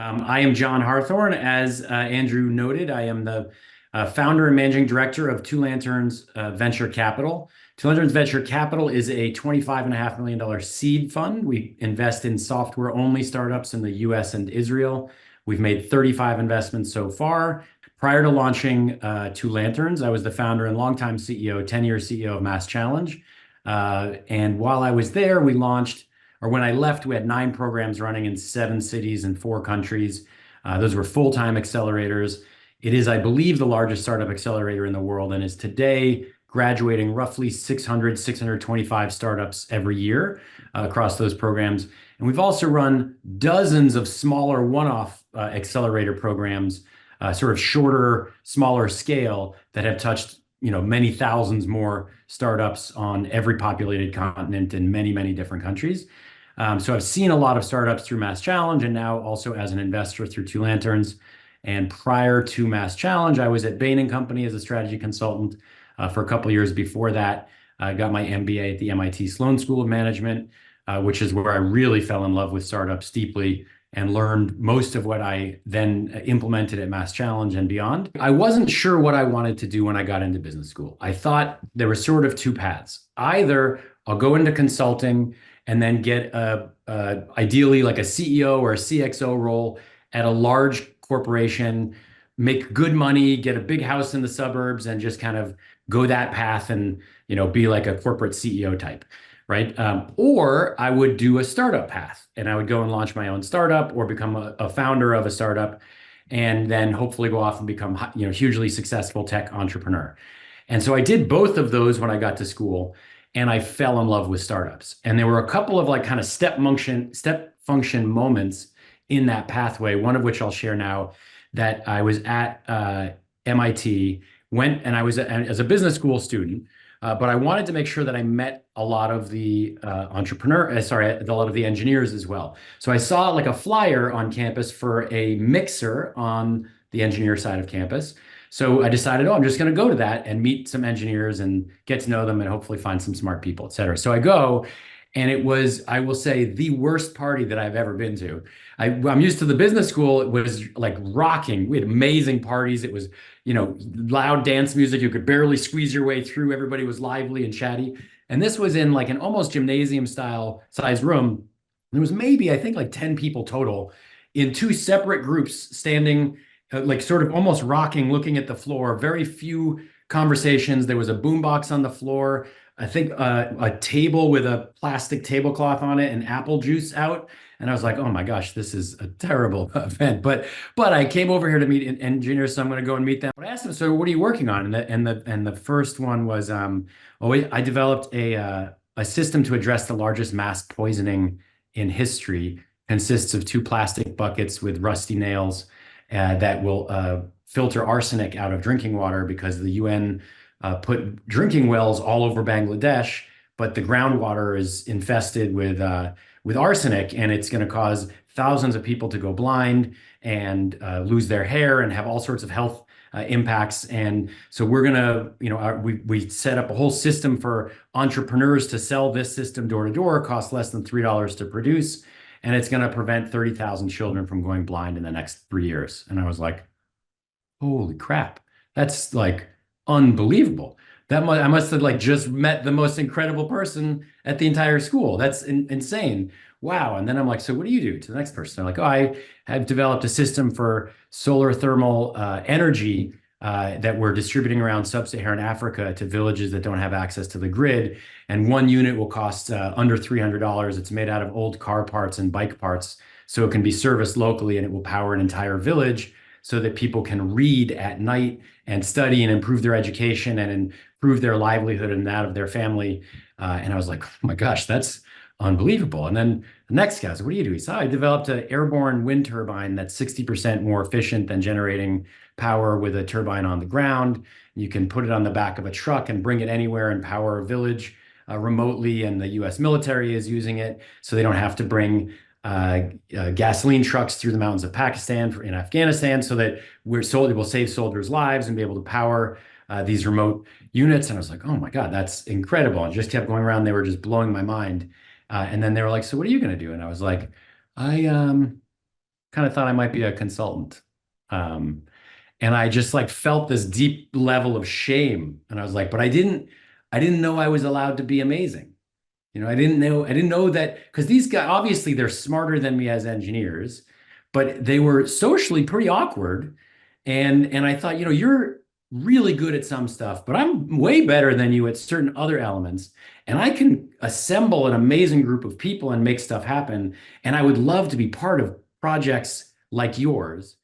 I am John Harthorne. As Andrew noted, I am the founder and managing director of Two Lanterns Venture Capital. Two Lanterns Venture Capital is a $25.5 million seed fund. We invest in software-only startups in the US and Israel. We've made 35 investments so far. Prior to launching Two Lanterns, I was the founder and longtime CEO, 10-year CEO of MassChallenge. And while I was there, when I left, we had 9 programs running in 7 cities and 4 countries. Those were full-time accelerators. It is, I believe, the largest startup accelerator in the world and is today graduating roughly 625 startups every year across those programs. And we've also run dozens of smaller one-off accelerator programs, sort of shorter, smaller scale that have touched many thousands more startups on every populated continent in many, many different countries. So I've seen a lot of startups through MassChallenge and now also as an investor through Two Lanterns. And prior to MassChallenge, I was at Bain & Company as a strategy consultant for a couple of years before that. I got my MBA at the MIT Sloan School of Management, which is where I really fell in love with startups deeply and learned most of what I then implemented at MassChallenge and beyond. I wasn't sure what I wanted to do when I got into business school. I thought there were sort of 2 paths. Either I'll go into consulting and then get ideally like a CEO or a CXO role at a large corporation, make good money, get a big house in the suburbs, and just kind of go that path and be like a corporate CEO type, right? Or I would do a startup path, and I would go and launch my own startup or become a founder of a startup, and then hopefully go off and become hugely successful tech entrepreneur. And so I did both of those when I got to school. And I fell in love with startups. And there were a couple of like kind of step function moments in that pathway, one of which I'll share now, that I was at MIT, and I was as a business school student, but I wanted to make sure that I met a lot of the a lot of the engineers as well. So I saw like a flyer on campus for a mixer on the engineer side of campus. So I decided, I'm just going to go to that and meet some engineers and get to know them and hopefully find some smart people, et cetera. So I go, and it was, I will say, the worst party that I've ever been to. I'm used to the business school. It was like rocking. We had amazing parties. It was, loud dance music. You could barely squeeze your way through. Everybody was lively and chatty. And this was in like an almost gymnasium style size room. There was maybe, I think, like 10 people total in 2 separate groups standing like sort of almost rocking, looking at the floor. Very few conversations. There was a boombox on the floor. I think a table with a plastic tablecloth on it and apple juice out. And I was like, oh my gosh, this is a terrible event. But I came over here to meet engineers, so I'm going to go and meet them. But I asked them, so what are you working on? And the first one was, I developed a system to address the largest mass poisoning in history. Consists of 2 plastic buckets with rusty nails that will filter arsenic out of drinking water because the UN put drinking wells all over Bangladesh, but the groundwater is infested with arsenic, and it's going to cause thousands of people to go blind and lose their hair and have all sorts of health impacts. And so we're going to, we set up a whole system for entrepreneurs to sell this system door to door. It costs less than $3 to produce. And it's going to prevent 30,000 children from going blind in the next 3 years. And I was like, holy crap, that's like unbelievable. I must have like just met the most incredible person at the entire school. That's insane. Wow. And then I'm like, so what do you do to the next person? They're like, oh, I have developed a system for solar thermal energy that we're distributing around sub-Saharan Africa to villages that don't have access to the grid. And 1 unit will cost under $300. It's made out of old car parts and bike parts, so it can be serviced locally, and it will power an entire village so that people can read at night and study and improve their education and improve their livelihood and that of their family. And I was like, oh my gosh, that's unbelievable. And then the next guy said, what do you do? He said, I developed an airborne wind turbine that's 60% more efficient than generating power with a turbine on the ground. You can put it on the back of a truck and bring it anywhere and power a village remotely. And the US military is using it, so they don't have to bring gasoline trucks through the mountains of Pakistan in Afghanistan, so that it will save soldiers' lives and be able to power these remote units. And I was like, oh my God, that's incredible. And just kept going around. They were just blowing my mind. And then they were like, so what are you going to do? And I was like, I kind of thought I might be a consultant. Um, and I just like felt this deep level of shame. And I was like, but I didn't know I was allowed to be amazing. I didn't know that because these guys, obviously they're smarter than me as engineers, but they were socially pretty awkward. And I thought, you're really good at some stuff, but I'm way better than you at certain other elements. And I can assemble an amazing group of people and make stuff happen. And I would love to be part of projects like yours.